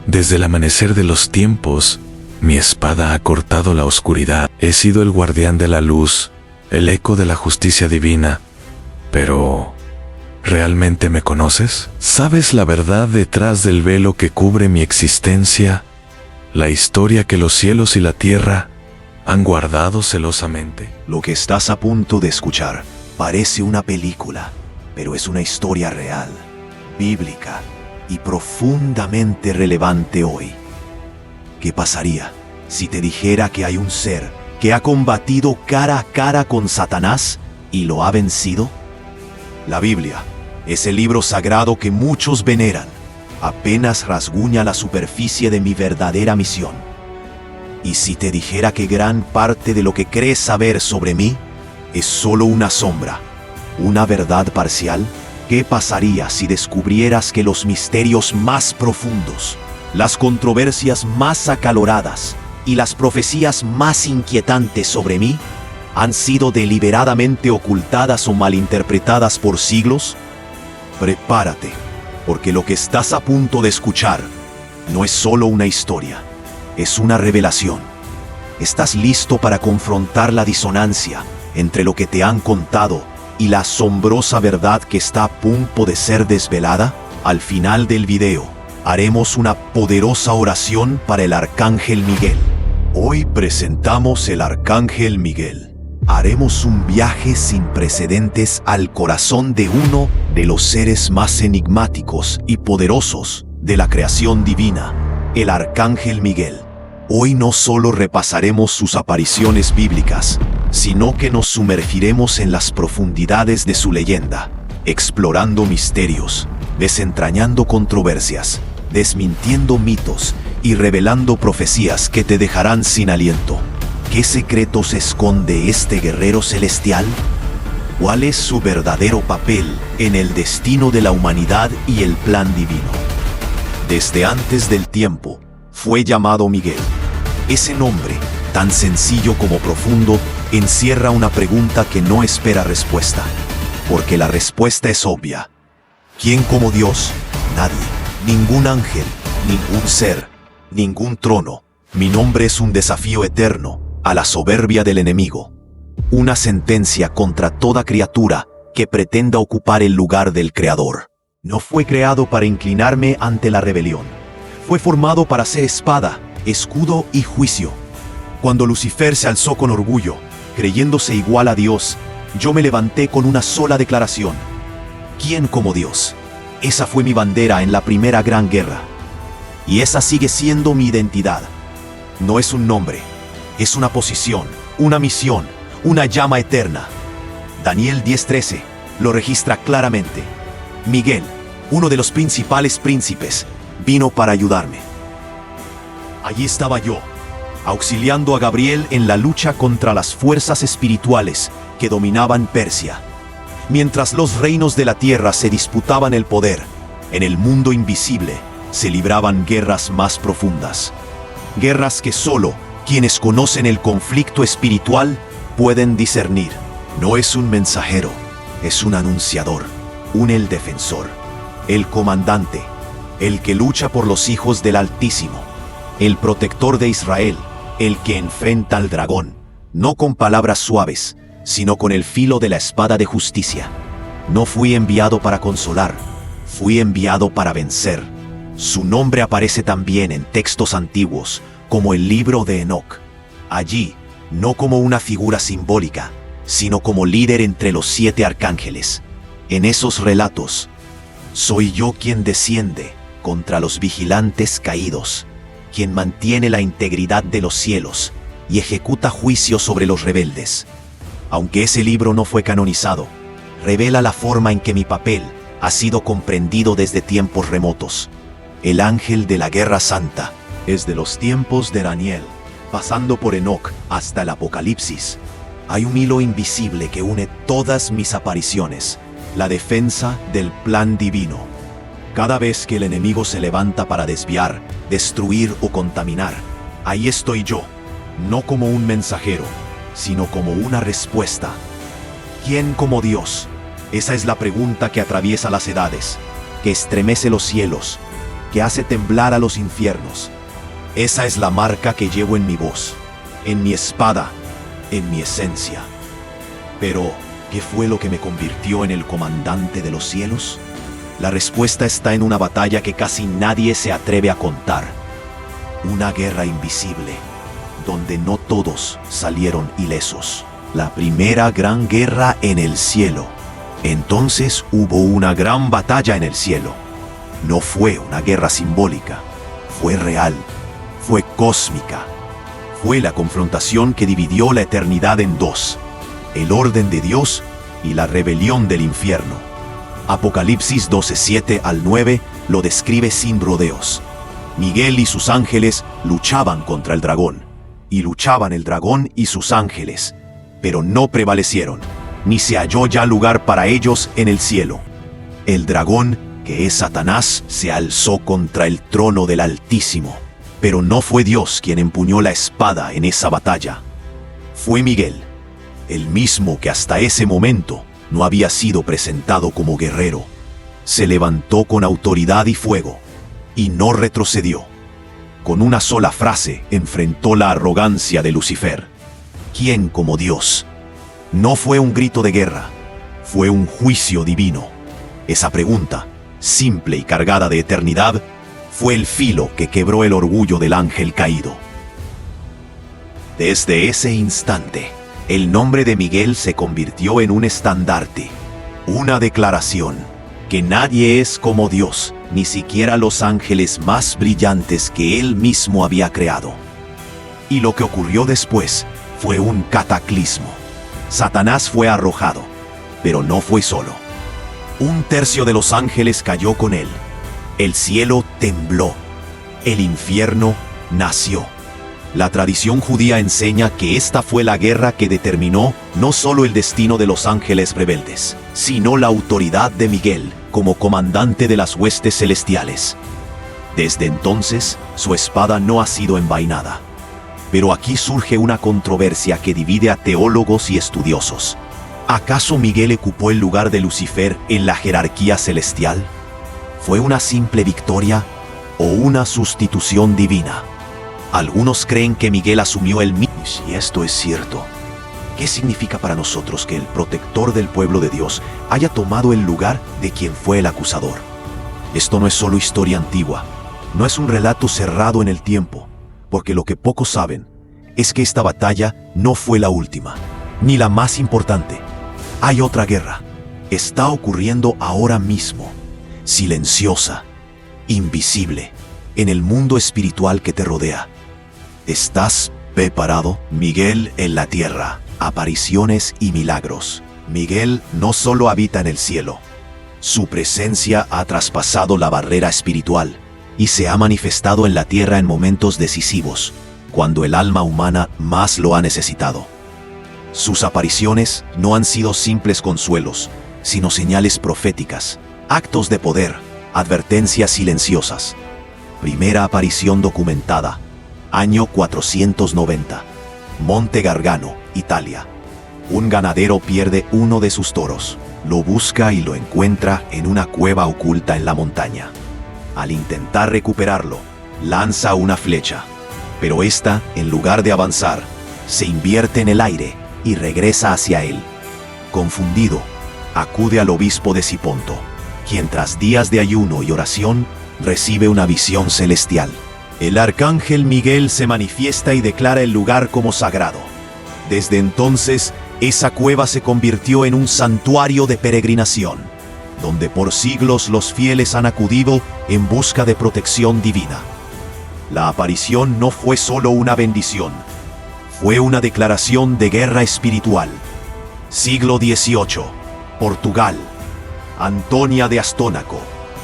Desde el amanecer de los tiempos, mi espada ha cortado la oscuridad. He sido el guardián de la luz, el eco de la justicia divina. Pero, ¿realmente me conoces? ¿Sabes la verdad detrás del velo que cubre mi existencia? La historia que los cielos y la tierra han guardado celosamente. Lo que estás a punto de escuchar parece una película, pero es una historia real, bíblica y profundamente relevante hoy. ¿Qué pasaría si te dijera que hay un ser que ha combatido cara a cara con Satanás y lo ha vencido? La Biblia, ese libro sagrado que muchos veneran, apenas rasguña la superficie de mi verdadera misión. Y si te dijera que gran parte de lo que crees saber sobre mí es solo una sombra, una verdad parcial, ¿qué pasaría si descubrieras que los misterios más profundos, las controversias más acaloradas y las profecías más inquietantes sobre mí han sido deliberadamente ocultadas o malinterpretadas por siglos? Prepárate, porque lo que estás a punto de escuchar no es solo una historia, es una revelación. ¿Estás listo para confrontar la disonancia entre lo que te han contado y la asombrosa verdad que está a punto de ser desvelada? Al final del video, haremos una poderosa oración para el Arcángel Miguel. Hoy presentamos el Arcángel Miguel. Haremos un viaje sin precedentes al corazón de uno de los seres más enigmáticos y poderosos de la creación divina, el Arcángel Miguel. Hoy no solo repasaremos sus apariciones bíblicas, sino que nos sumergiremos en las profundidades de su leyenda, explorando misterios, desentrañando controversias, desmintiendo mitos y revelando profecías que te dejarán sin aliento. ¿Qué secretos esconde este guerrero celestial? ¿Cuál es su verdadero papel en el destino de la humanidad y el plan divino? Desde antes del tiempo, fue llamado Miguel. Ese nombre, tan sencillo como profundo, encierra una pregunta que no espera respuesta, porque la respuesta es obvia. ¿Quién como Dios? Nadie. Ningún ángel, ningún ser, ningún trono. Mi nombre es un desafío eterno a la soberbia del enemigo. Una sentencia contra toda criatura que pretenda ocupar el lugar del Creador. No fue creado para inclinarme ante la rebelión. Fue formado para ser espada, escudo y juicio. Cuando Lucifer se alzó con orgullo, creyéndose igual a Dios, yo me levanté con una sola declaración. ¿Quién como Dios? Esa fue mi bandera en la primera gran guerra. Y esa sigue siendo mi identidad. No es un nombre, es una posición, una misión, una llama eterna. Daniel 10:13 lo registra claramente. Miguel, uno de los principales príncipes, vino para ayudarme. Allí estaba yo, auxiliando a Gabriel en la lucha contra las fuerzas espirituales que dominaban Persia. Mientras los reinos de la tierra se disputaban el poder, en el mundo invisible se libraban guerras más profundas. Guerras que solo quienes conocen el conflicto espiritual pueden discernir. No es un mensajero, es un anunciador, el defensor, el comandante, el que lucha por los hijos del Altísimo, el protector de Israel, el que enfrenta al dragón, no con palabras suaves, sino con el filo de la espada de justicia. No fui enviado para consolar, fui enviado para vencer. Su nombre aparece también en textos antiguos, como el libro de Enoc. Allí, no como una figura simbólica, sino como líder entre los 7 arcángeles. En esos relatos, soy yo quien desciende contra los vigilantes caídos, quien mantiene la integridad de los cielos y ejecuta juicio sobre los rebeldes. Aunque ese libro no fue canonizado, revela la forma en que mi papel ha sido comprendido desde tiempos remotos. El ángel de la guerra santa, desde los tiempos de Daniel, pasando por Enoc hasta el Apocalipsis. Hay un hilo invisible que une todas mis apariciones, la defensa del plan divino. Cada vez que el enemigo se levanta para desviar, destruir o contaminar, ahí estoy yo, no como un mensajero, sino como una respuesta. ¿Quién como Dios? Esa es la pregunta que atraviesa las edades, que estremece los cielos que hace temblar a los infiernos. Esa es la marca que llevo en mi voz, en mi espada, en mi esencia. Pero, ¿qué fue lo que me convirtió en el comandante de los cielos? La respuesta está en una batalla que casi nadie se atreve a contar. Una guerra invisible, donde no todos salieron ilesos. La primera gran guerra en el cielo. Entonces hubo una gran batalla en el cielo. No fue una guerra simbólica, fue real, fue cósmica. Fue la confrontación que dividió la eternidad en dos: el orden de Dios y la rebelión del infierno. Apocalipsis 12:7 al 9 lo describe sin rodeos. Miguel y sus ángeles luchaban contra el dragón, y luchaban el dragón y sus ángeles, pero no prevalecieron, ni se halló ya lugar para ellos en el cielo. El dragón, que es Satanás, se alzó contra el trono del Altísimo, pero no fue Dios quien empuñó la espada en esa batalla. Fue Miguel, el mismo que hasta ese momento no había sido presentado como guerrero. Se levantó con autoridad y fuego, y no retrocedió. Con una sola frase enfrentó la arrogancia de Lucifer. ¿Quién como Dios? No fue un grito de guerra, fue un juicio divino. Esa pregunta, simple y cargada de eternidad, fue el filo que quebró el orgullo del ángel caído. Desde ese instante, el nombre de Miguel se convirtió en un estandarte, una declaración, que nadie es como Dios, ni siquiera los ángeles más brillantes que él mismo había creado. Y lo que ocurrió después fue un cataclismo. Satanás fue arrojado, pero no fue solo. Un tercio de los ángeles cayó con él. El cielo tembló. El infierno nació. La tradición judía enseña que esta fue la guerra que determinó no solo el destino de los ángeles rebeldes, sino la autoridad de Miguel como comandante de las huestes celestiales. Desde entonces, su espada no ha sido envainada. Pero aquí surge una controversia que divide a teólogos y estudiosos. ¿Acaso Miguel ocupó el lugar de Lucifer en la jerarquía celestial? ¿Fue una simple victoria o una sustitución divina? Algunos creen que Miguel asumió el mismo. Si esto es cierto, ¿qué significa para nosotros que el protector del pueblo de Dios haya tomado el lugar de quien fue el acusador? Esto no es solo historia antigua, no es un relato cerrado en el tiempo, porque lo que pocos saben es que esta batalla no fue la última, ni la más importante. Hay otra guerra. Está ocurriendo ahora mismo, silenciosa, invisible, en el mundo espiritual que te rodea. ¿Estás preparado? Miguel en la tierra, apariciones y milagros. Miguel no solo habita en el cielo, su presencia ha traspasado la barrera espiritual y se ha manifestado en la tierra en momentos decisivos, cuando el alma humana más lo ha necesitado. Sus apariciones no han sido simples consuelos, sino señales proféticas, actos de poder, advertencias silenciosas. Primera aparición documentada, año 490, Monte Gargano, Italia. Un ganadero pierde uno de sus toros, lo busca y lo encuentra en una cueva oculta en la montaña. Al intentar recuperarlo, lanza una flecha, pero esta, en lugar de avanzar, se invierte en el aire y regresa hacia él. Confundido, acude al obispo de Siponto, quien tras días de ayuno y oración, recibe una visión celestial. El arcángel Miguel se manifiesta y declara el lugar como sagrado. Desde entonces, esa cueva se convirtió en un santuario de peregrinación, donde por siglos los fieles han acudido en busca de protección divina. La aparición no fue solo una bendición, fue una declaración de guerra espiritual. Siglo XVIII, Portugal. Antonia de Astónaco,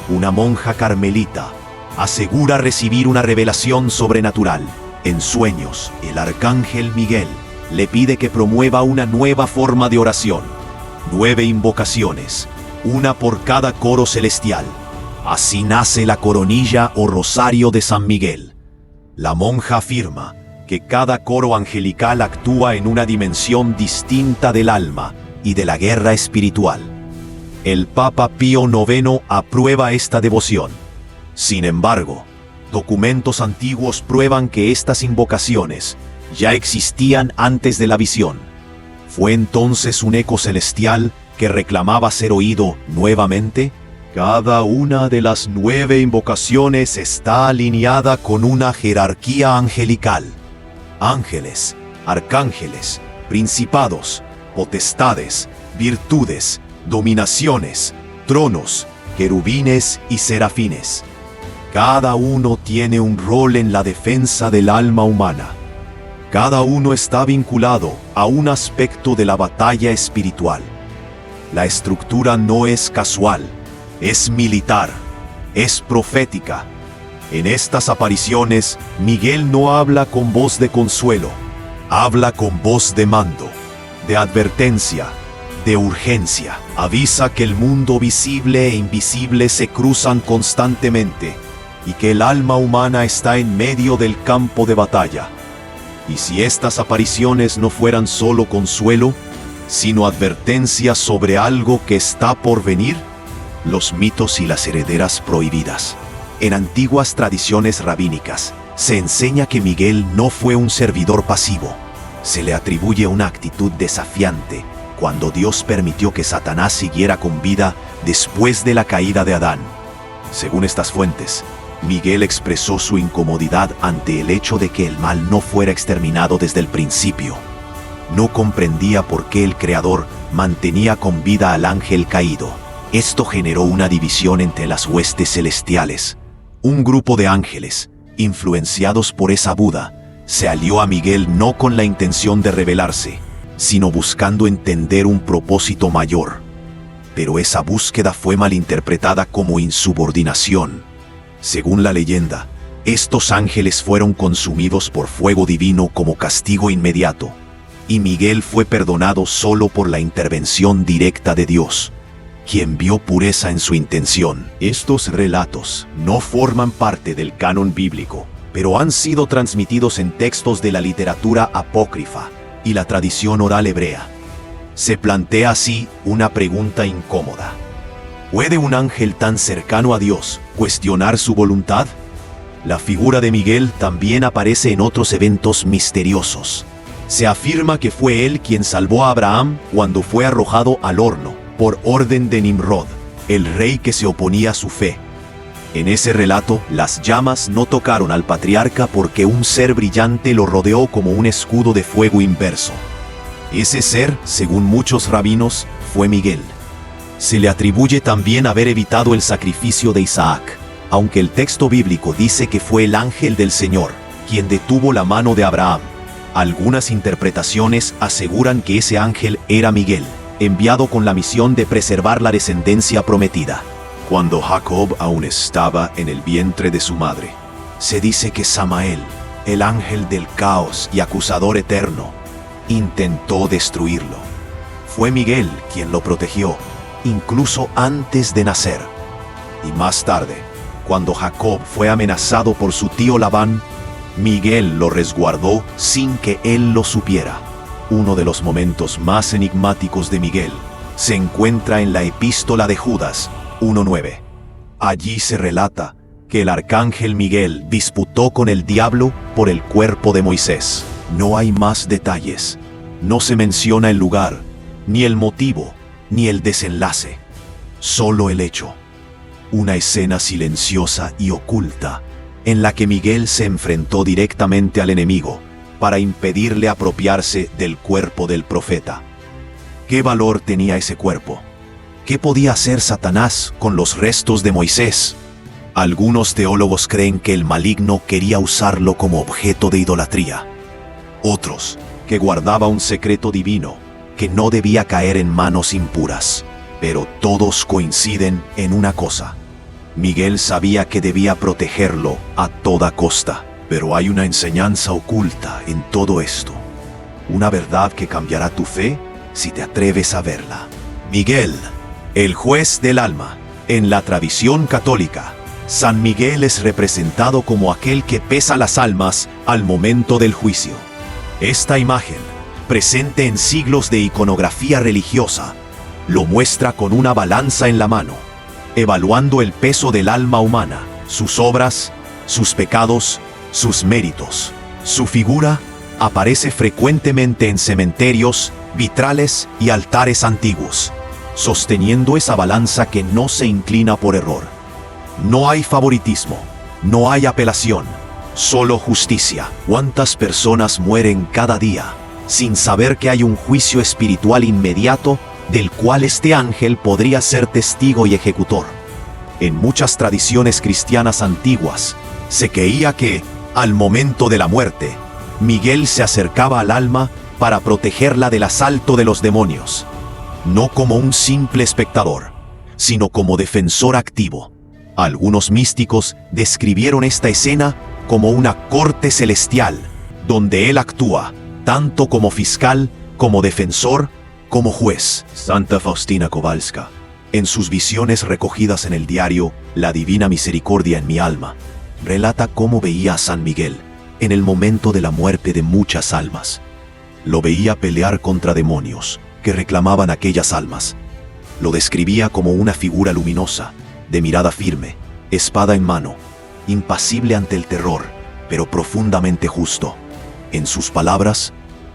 una monja carmelita, asegura recibir una revelación sobrenatural. En sueños, el arcángel Miguel le pide que promueva una nueva forma de oración. 9 invocaciones, una por cada coro celestial. Así nace la coronilla o rosario de San Miguel. La monja afirma que cada coro angelical actúa en una dimensión distinta del alma y de la guerra espiritual. El Papa Pío IX aprueba esta devoción. Sin embargo, documentos antiguos prueban que estas invocaciones ya existían antes de la visión. ¿Fue entonces un eco celestial que reclamaba ser oído nuevamente? Cada una de las 9 invocaciones está alineada con una jerarquía angelical. Ángeles, arcángeles, principados, potestades, virtudes, dominaciones, tronos, querubines y serafines. Cada uno tiene un rol en la defensa del alma humana. Cada uno está vinculado a un aspecto de la batalla espiritual. La estructura no es casual, es militar, es profética. En estas apariciones, Miguel no habla con voz de consuelo, habla con voz de mando, de advertencia, de urgencia. Avisa que el mundo visible e invisible se cruzan constantemente y que el alma humana está en medio del campo de batalla. Y si estas apariciones no fueran solo consuelo, sino advertencia sobre algo que está por venir, los mitos y las herederas prohibidas. En antiguas tradiciones rabínicas, se enseña que Miguel no fue un servidor pasivo. Se le atribuye una actitud desafiante cuando Dios permitió que Satanás siguiera con vida después de la caída de Adán. Según estas fuentes, Miguel expresó su incomodidad ante el hecho de que el mal no fuera exterminado desde el principio. No comprendía por qué el Creador mantenía con vida al ángel caído. Esto generó una división entre las huestes celestiales. Un grupo de ángeles, influenciados por esa Buda, se alió a Miguel no con la intención de rebelarse, sino buscando entender un propósito mayor. Pero esa búsqueda fue malinterpretada como insubordinación. Según la leyenda, estos ángeles fueron consumidos por fuego divino como castigo inmediato, y Miguel fue perdonado solo por la intervención directa de Dios, quien vio pureza en su intención. Estos relatos no forman parte del canon bíblico, pero han sido transmitidos en textos de la literatura apócrifa y la tradición oral hebrea. Se plantea así una pregunta incómoda. ¿Puede un ángel tan cercano a Dios cuestionar su voluntad? La figura de Miguel también aparece en otros eventos misteriosos. Se afirma que fue él quien salvó a Abraham cuando fue arrojado al horno, por orden de Nimrod, el rey que se oponía a su fe. En ese relato, las llamas no tocaron al patriarca porque un ser brillante lo rodeó como un escudo de fuego inverso. Ese ser, según muchos rabinos, fue Miguel. Se le atribuye también haber evitado el sacrificio de Isaac, aunque el texto bíblico dice que fue el ángel del Señor quien detuvo la mano de Abraham. Algunas interpretaciones aseguran que ese ángel era Miguel, enviado con la misión de preservar la descendencia prometida. Cuando Jacob aún estaba en el vientre de su madre, se dice que Samael, el ángel del caos y acusador eterno, intentó destruirlo. Fue Miguel quien lo protegió, incluso antes de nacer. Y más tarde, cuando Jacob fue amenazado por su tío Labán, Miguel lo resguardó sin que él lo supiera. Uno de los momentos más enigmáticos de Miguel se encuentra en la Epístola de Judas 1:9. Allí se relata que el arcángel Miguel disputó con el diablo por el cuerpo de Moisés. No hay más detalles. No se menciona el lugar, ni el motivo, ni el desenlace. Solo el hecho. Una escena silenciosa y oculta, en la que Miguel se enfrentó directamente al enemigo para impedirle apropiarse del cuerpo del profeta. ¿Qué valor tenía ese cuerpo? ¿Qué podía hacer Satanás con los restos de Moisés? Algunos teólogos creen que el maligno quería usarlo como objeto de idolatría. Otros, que guardaba un secreto divino que no debía caer en manos impuras. Pero todos coinciden en una cosa. Miguel sabía que debía protegerlo a toda costa. Pero hay una enseñanza oculta en todo esto. Una verdad que cambiará tu fe si te atreves a verla. Miguel, el juez del alma. En la tradición católica, San Miguel es representado como aquel que pesa las almas al momento del juicio. Esta imagen, presente en siglos de iconografía religiosa, lo muestra con una balanza en la mano, evaluando el peso del alma humana sus obras, sus pecados, sus méritos. Su figura aparece frecuentemente en cementerios, vitrales y altares antiguos, sosteniendo esa balanza que no se inclina por error. No hay favoritismo, no hay apelación, solo justicia. ¿Cuántas personas mueren cada día sin saber que hay un juicio espiritual inmediato del cual este ángel podría ser testigo y ejecutor? En muchas tradiciones cristianas antiguas, se creía que, al momento de la muerte, Miguel se acercaba al alma para protegerla del asalto de los demonios, no como un simple espectador, sino como defensor activo. Algunos místicos describieron esta escena como una corte celestial, donde él actúa tanto como fiscal, como defensor, como juez. Santa Faustina Kowalska, en sus visiones recogidas en el diario La Divina Misericordia en mi alma, relata cómo veía a San Miguel en el momento de la muerte de muchas almas. Lo veía pelear contra demonios que reclamaban aquellas almas. Lo describía como una figura luminosa, de mirada firme, espada en mano, impasible ante el terror, pero profundamente justo. En sus palabras,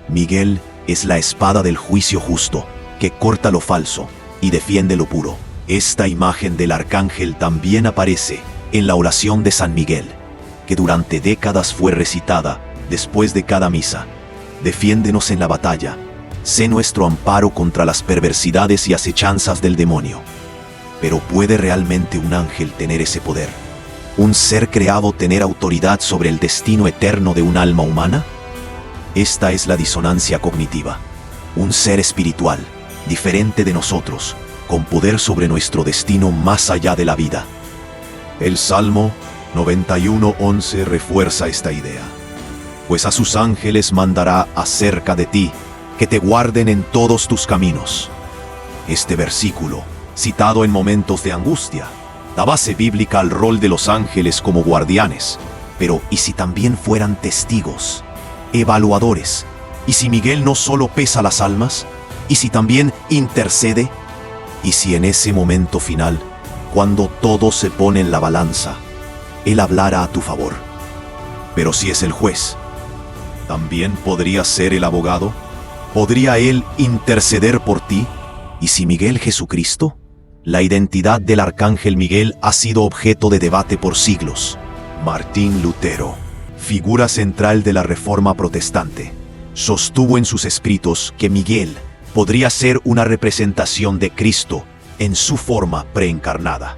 Miguel es la espada del juicio justo, que corta lo falso y defiende lo puro. Esta imagen del arcángel también aparece en la oración de San Miguel, que durante décadas fue recitada después de cada misa. Defiéndenos en la batalla, sé nuestro amparo contra las perversidades y acechanzas del demonio. Pero ¿puede realmente un ángel tener ese poder? ¿Un ser creado tener autoridad sobre el destino eterno de un alma humana? Esta es la disonancia cognitiva. Un ser espiritual, diferente de nosotros, con poder sobre nuestro destino más allá de la vida. El Salmo 91:11 refuerza esta idea. Pues a sus ángeles mandará acerca de ti, que te guarden en todos tus caminos. Este versículo, citado en momentos de angustia, da base bíblica al rol de los ángeles como guardianes. Pero ¿y si también fueran testigos, evaluadores? ¿Y si Miguel no solo pesa las almas? ¿Y si también intercede? ¿Y si en ese momento final, cuando todo se pone en la balanza, él hablara a tu favor? Pero si es el juez, ¿también podría ser el abogado? ¿Podría él interceder por ti? ¿Y si Miguel Jesucristo? La identidad del arcángel Miguel ha sido objeto de debate por siglos. Martín Lutero, figura central de la Reforma protestante, sostuvo en sus escritos que Miguel podría ser una representación de Cristo en su forma preencarnada.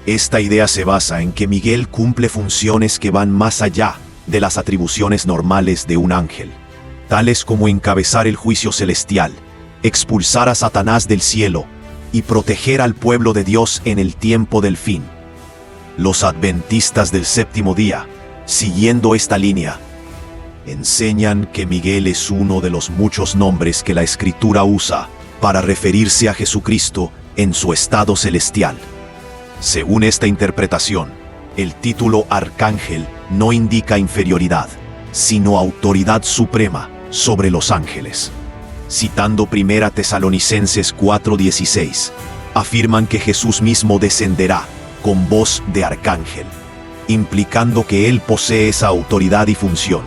Esta idea se basa en que Miguel cumple funciones que van más allá de las atribuciones normales de un ángel, tales como encabezar el juicio celestial, expulsar a Satanás del cielo y proteger al pueblo de Dios en el tiempo del fin. Los adventistas del séptimo día, siguiendo esta línea, enseñan que Miguel es uno de los muchos nombres que la Escritura usa para referirse a Jesucristo en su estado celestial. Según esta interpretación, el título arcángel no indica inferioridad, sino autoridad suprema sobre los ángeles. Citando 1 Tesalonicenses 4:16, afirman que Jesús mismo descenderá con voz de arcángel, implicando que él posee esa autoridad y función.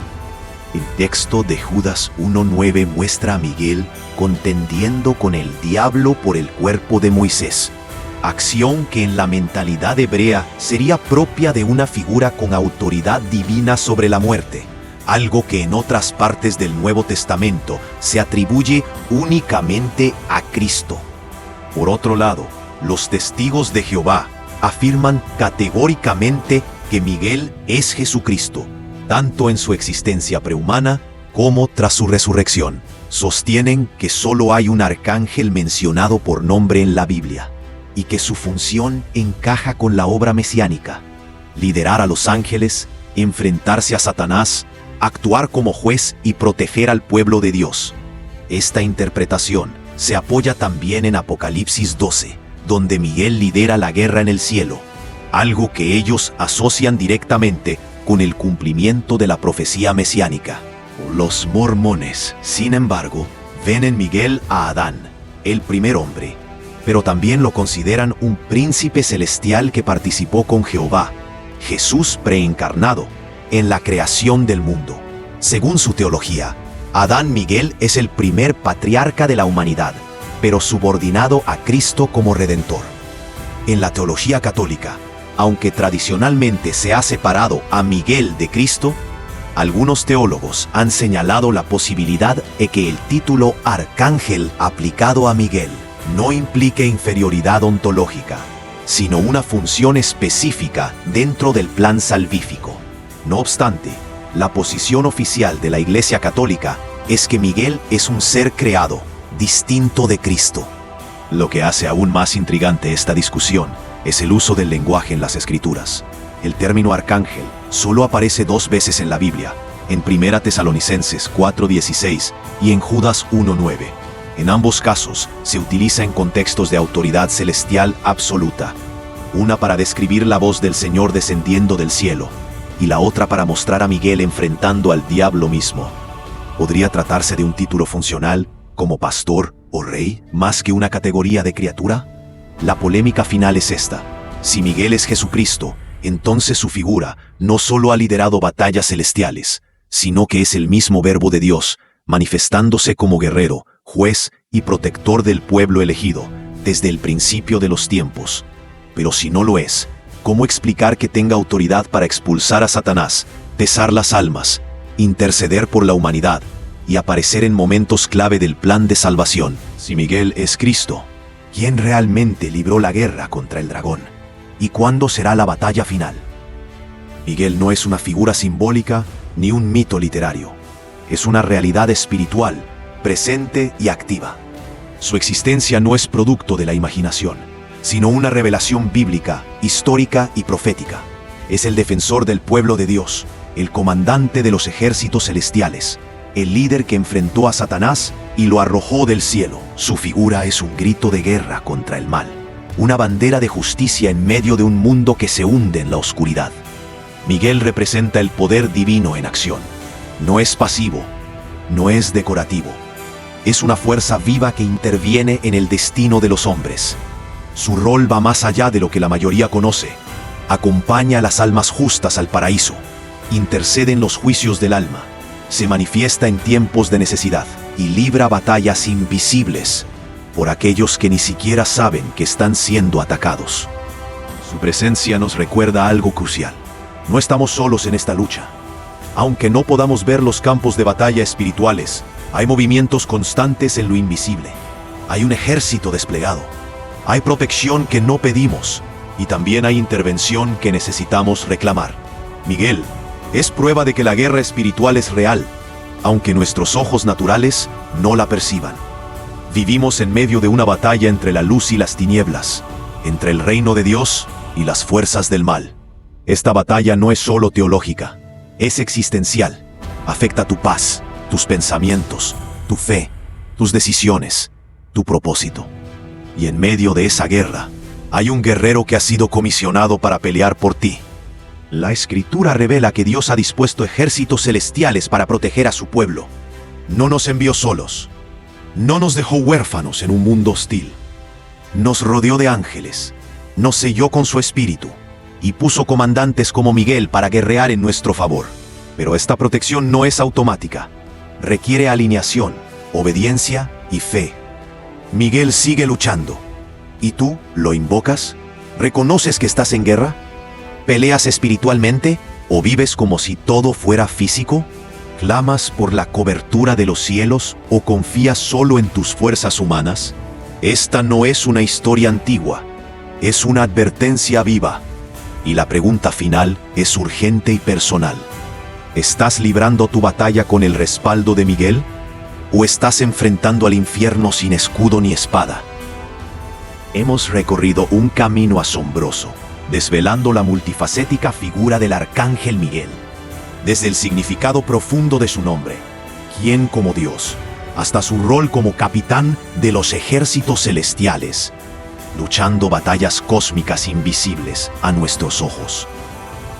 El texto de Judas 1:9 muestra a Miguel contendiendo con el diablo por el cuerpo de Moisés, acción que en la mentalidad hebrea sería propia de una figura con autoridad divina sobre la muerte, algo que en otras partes del Nuevo Testamento se atribuye únicamente a Cristo. Por otro lado, los testigos de Jehová afirman categóricamente que Miguel es Jesucristo, tanto en su existencia prehumana como tras su resurrección. Sostienen que solo hay un arcángel mencionado por nombre en la Biblia, y que su función encaja con la obra mesiánica: liderar a los ángeles, enfrentarse a Satanás, actuar como juez y proteger al pueblo de Dios. Esta interpretación se apoya también en Apocalipsis 12, donde Miguel lidera la guerra en el cielo, algo que ellos asocian directamente con el cumplimiento de la profecía mesiánica. Los mormones, sin embargo, ven en Miguel a Adán, el primer hombre, pero también lo consideran un príncipe celestial que participó con Jehová, Jesús preencarnado, en la creación del mundo. Según su teología, Adán Miguel es el primer patriarca de la humanidad, pero subordinado a Cristo como Redentor. En la teología católica, aunque tradicionalmente se ha separado a Miguel de Cristo, algunos teólogos han señalado la posibilidad de que el título arcángel aplicado a Miguel no implique inferioridad ontológica, sino una función específica dentro del plan salvífico. No obstante, la posición oficial de la Iglesia Católica es que Miguel es un ser creado, distinto de Cristo. Lo que hace aún más intrigante esta discusión es el uso del lenguaje en las Escrituras. El término arcángel solo aparece 2 veces en la Biblia, en 1 Tesalonicenses 4:16 y en Judas 1:9. En ambos casos se utiliza en contextos de autoridad celestial absoluta, una para describir la voz del Señor descendiendo del cielo, y la otra para mostrar a Miguel enfrentando al diablo mismo. ¿Podría tratarse de un título funcional, como pastor o rey, más que una categoría de criatura? La polémica final es esta: si Miguel es Jesucristo, entonces su figura no solo ha liderado batallas celestiales, sino que es el mismo Verbo de Dios, manifestándose como guerrero, juez y protector del pueblo elegido, desde el principio de los tiempos. Pero si no lo es, ¿cómo explicar que tenga autoridad para expulsar a Satanás, pesar las almas, interceder por la humanidad y aparecer en momentos clave del plan de salvación? Si Miguel es Cristo, ¿quién realmente libró la guerra contra el dragón? ¿Y cuándo será la batalla final? Miguel no es una figura simbólica ni un mito literario. Es una realidad espiritual, presente y activa. Su existencia no es producto de la imaginación, sino una revelación bíblica, histórica y profética. Es el defensor del pueblo de Dios, el comandante de los ejércitos celestiales, el líder que enfrentó a Satanás y lo arrojó del cielo. Su figura es un grito de guerra contra el mal, una bandera de justicia en medio de un mundo que se hunde en la oscuridad. Miguel representa el poder divino en acción. No es pasivo, no es decorativo. Es una fuerza viva que interviene en el destino de los hombres. Su rol va más allá de lo que la mayoría conoce. Acompaña a las almas justas al paraíso, intercede en los juicios del alma, se manifiesta en tiempos de necesidad y libra batallas invisibles por aquellos que ni siquiera saben que están siendo atacados. Su presencia nos recuerda algo crucial. No estamos solos en esta lucha. Aunque no podamos ver los campos de batalla espirituales, hay movimientos constantes en lo invisible. Hay un ejército desplegado. Hay protección que no pedimos y también hay intervención que necesitamos reclamar. Miguel es prueba de que la guerra espiritual es real, aunque nuestros ojos naturales no la perciban. Vivimos en medio de una batalla entre la luz y las tinieblas, entre el reino de Dios y las fuerzas del mal. Esta batalla no es solo teológica, es existencial. Afecta tu paz, tus pensamientos, tu fe, tus decisiones, tu propósito. Y en medio de esa guerra, hay un guerrero que ha sido comisionado para pelear por ti. La Escritura revela que Dios ha dispuesto ejércitos celestiales para proteger a su pueblo. No nos envió solos. No nos dejó huérfanos en un mundo hostil. Nos rodeó de ángeles, nos selló con su espíritu y puso comandantes como Miguel para guerrear en nuestro favor. Pero esta protección no es automática. Requiere alineación, obediencia y fe. Miguel sigue luchando. ¿Y tú lo invocas? ¿Reconoces que estás en guerra? ¿Peleas espiritualmente o vives como si todo fuera físico? ¿Clamas por la cobertura de los cielos o confías solo en tus fuerzas humanas? Esta no es una historia antigua, es una advertencia viva. Y la pregunta final es urgente y personal. ¿Estás librando tu batalla con el respaldo de Miguel? ¿O estás enfrentando al infierno sin escudo ni espada? Hemos recorrido un camino asombroso, desvelando la multifacética figura del Arcángel Miguel. Desde el significado profundo de su nombre, ¿quién como Dios?, hasta su rol como capitán de los ejércitos celestiales, luchando batallas cósmicas invisibles a nuestros ojos.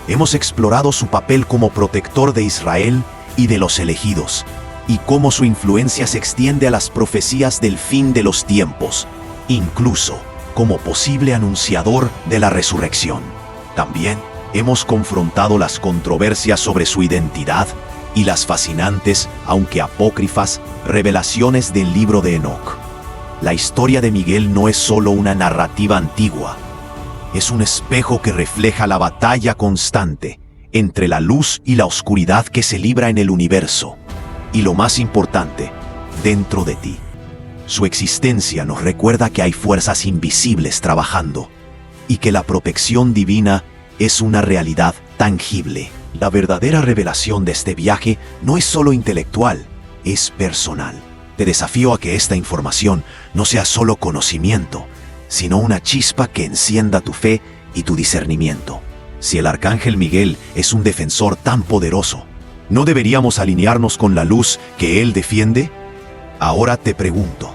Hemos explorado su papel como protector de Israel y de los elegidos, y cómo su influencia se extiende a las profecías del fin de los tiempos, incluso como posible anunciador de la resurrección. También hemos confrontado las controversias sobre su identidad y las fascinantes, aunque apócrifas, revelaciones del libro de Enoc. La historia de Miguel no es solo una narrativa antigua, es un espejo que refleja la batalla constante entre la luz y la oscuridad que se libra en el universo, y lo más importante, dentro de ti. Su existencia nos recuerda que hay fuerzas invisibles trabajando, y que la protección divina es una realidad tangible. La verdadera revelación de este viaje no es solo intelectual, es personal. Te desafío a que esta información no sea solo conocimiento, sino una chispa que encienda tu fe y tu discernimiento. Si el arcángel Miguel es un defensor tan poderoso, ¿no deberíamos alinearnos con la luz que él defiende? Ahora te pregunto,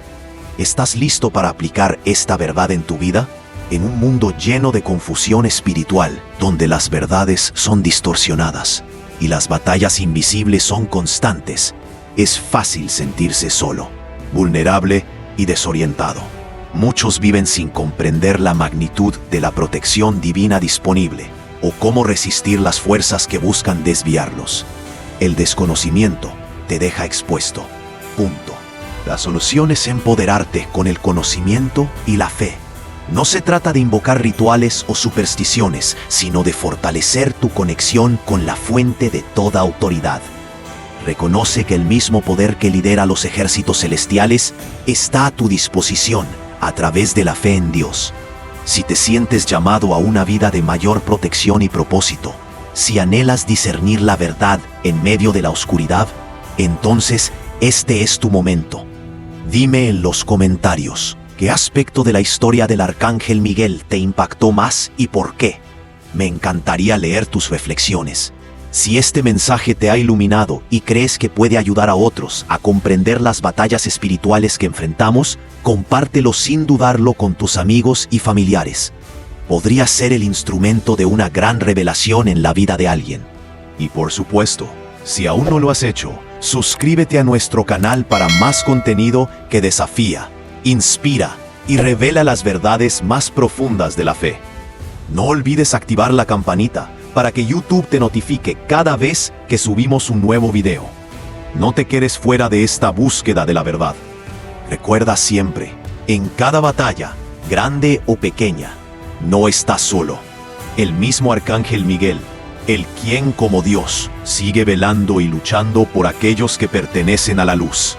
¿estás listo para aplicar esta verdad en tu vida? En un mundo lleno de confusión espiritual, donde las verdades son distorsionadas y las batallas invisibles son constantes, es fácil sentirse solo, vulnerable y desorientado. Muchos viven sin comprender la magnitud de la protección divina disponible o cómo resistir las fuerzas que buscan desviarlos. El desconocimiento te deja expuesto. Punto. La solución es empoderarte con el conocimiento y la fe. No se trata de invocar rituales o supersticiones, sino de fortalecer tu conexión con la fuente de toda autoridad. Reconoce que el mismo poder que lidera los ejércitos celestiales está a tu disposición a través de la fe en Dios. Si te sientes llamado a una vida de mayor protección y propósito, si anhelas discernir la verdad en medio de la oscuridad, entonces este es tu momento. Dime en los comentarios, ¿qué aspecto de la historia del arcángel Miguel te impactó más y por qué? Me encantaría leer tus reflexiones. Si este mensaje te ha iluminado y crees que puede ayudar a otros a comprender las batallas espirituales que enfrentamos, compártelo sin dudarlo con tus amigos y familiares. Podría ser el instrumento de una gran revelación en la vida de alguien. Y por supuesto, si aún no lo has hecho, suscríbete a nuestro canal para más contenido que desafía, inspira y revela las verdades más profundas de la fe. No olvides activar la campanita para que YouTube te notifique cada vez que subimos un nuevo video. No te quedes fuera de esta búsqueda de la verdad. Recuerda siempre, en cada batalla, grande o pequeña, no estás solo. El mismo arcángel Miguel, el quien como Dios sigue velando y luchando por aquellos que pertenecen a la luz.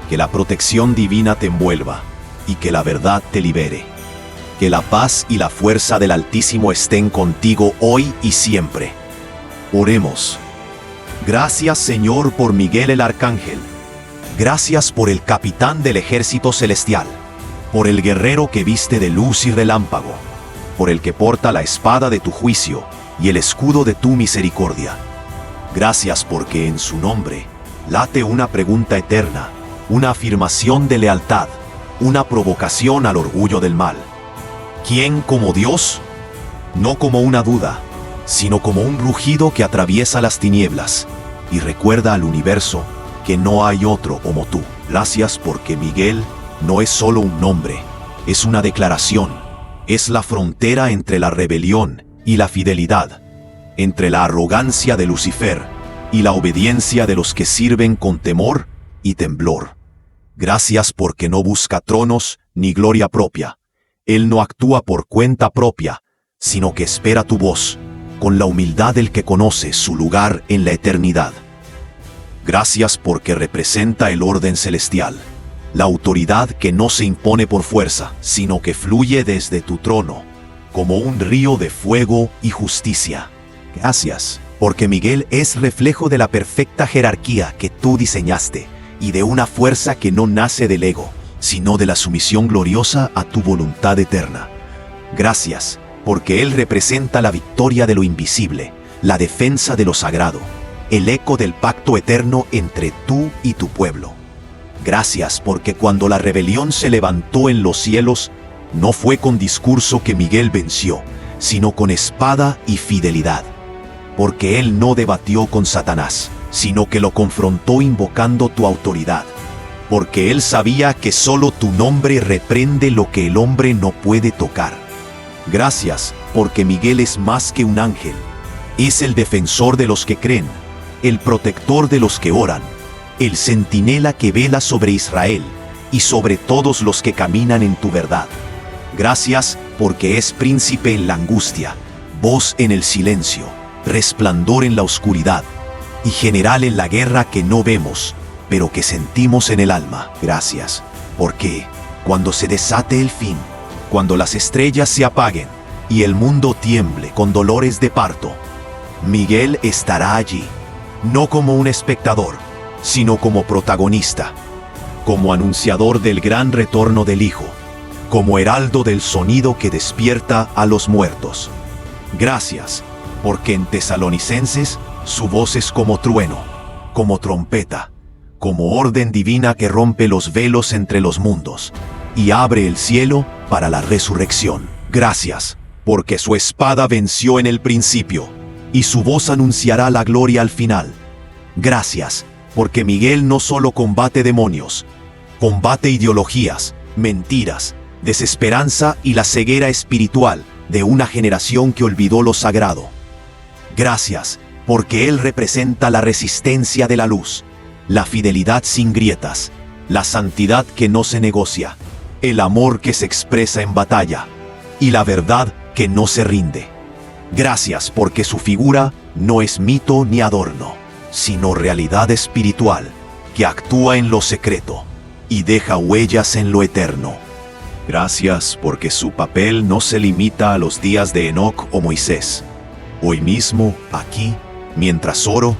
Que la protección divina te envuelva y que la verdad te libere. Que la paz y la fuerza del Altísimo estén contigo hoy y siempre. Oremos. Gracias, Señor, por Miguel el Arcángel. Gracias por el capitán del ejército celestial, por el guerrero que viste de luz y relámpago, por el que porta la espada de tu juicio y el escudo de tu misericordia. Gracias porque en su nombre late una pregunta eterna, una afirmación de lealtad, una provocación al orgullo del mal. ¿Quién como Dios? No como una duda, sino como un rugido que atraviesa las tinieblas y recuerda al universo que no hay otro como tú. Gracias porque Miguel no es solo un nombre, es una declaración, es la frontera entre la rebelión y la fidelidad, entre la arrogancia de Lucifer y la obediencia de los que sirven con temor y temblor. Gracias porque no busca tronos ni gloria propia. Él no actúa por cuenta propia, sino que espera tu voz, con la humildad del que conoce su lugar en la eternidad. Gracias porque representa el orden celestial, la autoridad que no se impone por fuerza, sino que fluye desde tu trono, como un río de fuego y justicia. Gracias, porque Miguel es reflejo de la perfecta jerarquía que tú diseñaste y de una fuerza que no nace del ego, sino de la sumisión gloriosa a tu voluntad eterna. Gracias, porque Él representa la victoria de lo invisible, la defensa de lo sagrado, el eco del pacto eterno entre tú y tu pueblo. Gracias, porque cuando la rebelión se levantó en los cielos, no fue con discurso que Miguel venció, sino con espada y fidelidad. Porque Él no debatió con Satanás, sino que lo confrontó invocando tu autoridad. Porque Él sabía que solo tu nombre reprende lo que el hombre no puede tocar. Gracias, porque Miguel es más que un ángel, Es el defensor de los que creen, el protector de los que oran, el centinela que vela sobre Israel y sobre todos los que caminan en tu verdad. Gracias porque es príncipe en la angustia, voz en el silencio, resplandor en la oscuridad y general en la guerra que no vemos, pero que sentimos en el alma. Gracias porque cuando se desate el fin, cuando las estrellas se apaguen y el mundo tiemble con dolores de parto, Miguel estará allí, no como un espectador, sino como protagonista, como anunciador del gran retorno del Hijo, como heraldo del sonido que despierta a los muertos. Gracias, porque en Tesalonicenses su voz es como trueno, como trompeta, como orden divina que rompe los velos entre los mundos y abre el cielo para la resurrección. Gracias, porque su espada venció en el principio y su voz anunciará la gloria al final. Gracias, porque Miguel no solo combate demonios, combate ideologías, mentiras, desesperanza y la ceguera espiritual de una generación que olvidó lo sagrado. Gracias, porque él representa la resistencia de la luz, la fidelidad sin grietas, la santidad que no se negocia, el amor que se expresa en batalla y la verdad que no se rinde. Gracias porque su figura no es mito ni adorno, sino realidad espiritual que actúa en lo secreto y deja huellas en lo eterno. Gracias porque su papel no se limita a los días de Enoc o Moisés. Hoy mismo, aquí, mientras oro,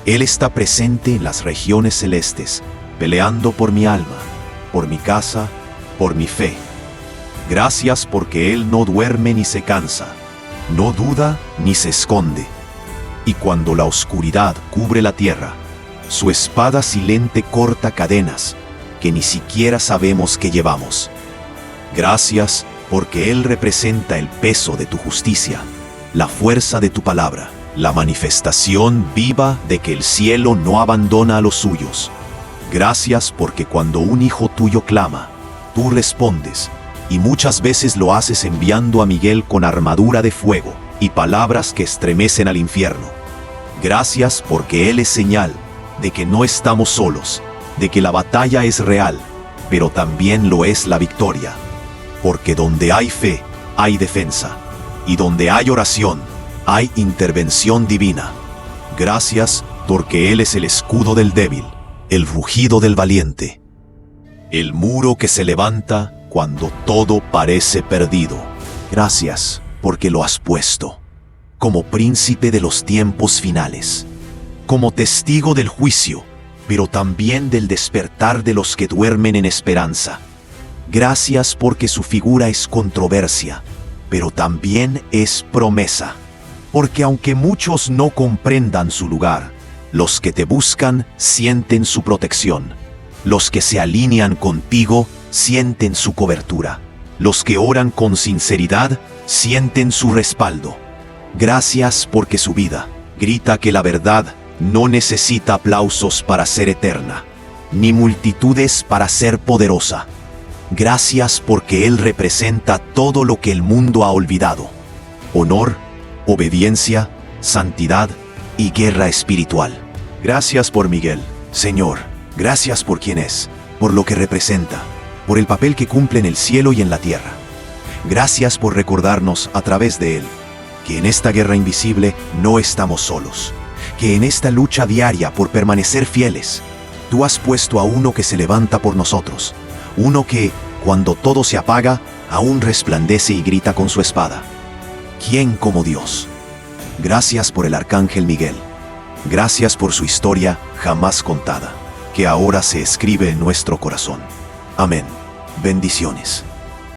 Él está presente en las regiones celestes, peleando por mi alma, por mi casa, por mi fe. Gracias porque Él no duerme ni se cansa, no duda ni se esconde. Y cuando la oscuridad cubre la tierra, su espada silente corta cadenas que ni siquiera sabemos que llevamos. Gracias porque Él representa el peso de tu justicia, la fuerza de tu palabra, la manifestación viva de que el cielo no abandona a los suyos. Gracias porque cuando un hijo tuyo clama, tú respondes, y muchas veces lo haces enviando a Miguel con armadura de fuego y palabras que estremecen al infierno. Gracias porque Él es señal de que no estamos solos, de que la batalla es real, pero también lo es la victoria. Porque donde hay fe, hay defensa, y donde hay oración, hay intervención divina. Gracias porque Él es el escudo del débil, el rugido del valiente, el muro que se levanta cuando todo parece perdido. Gracias porque lo has puesto como príncipe de los tiempos finales, como testigo del juicio, pero también del despertar de los que duermen en esperanza. Gracias porque su figura es controversia, pero también es promesa. Porque aunque muchos no comprendan su lugar, los que te buscan sienten su protección. Los que se alinean contigo sienten su cobertura. Los que oran con sinceridad sienten su respaldo. Gracias porque su vida grita que la verdad no necesita aplausos para ser eterna, ni multitudes para ser poderosa. Gracias porque Él representa todo lo que el mundo ha olvidado: honor, obediencia, santidad y guerra espiritual. Gracias por Miguel, Señor. Gracias por quien es, por lo que representa, por el papel que cumple en el cielo y en la tierra. Gracias por recordarnos a través de Él que en esta guerra invisible no estamos solos, que en esta lucha diaria por permanecer fieles, tú has puesto a uno que se levanta por nosotros, uno que, cuando todo se apaga, aún resplandece y grita con su espada. ¿Quién como Dios? Gracias por el Arcángel Miguel. Gracias por su historia jamás contada, que ahora se escribe en nuestro corazón. Amén. Bendiciones.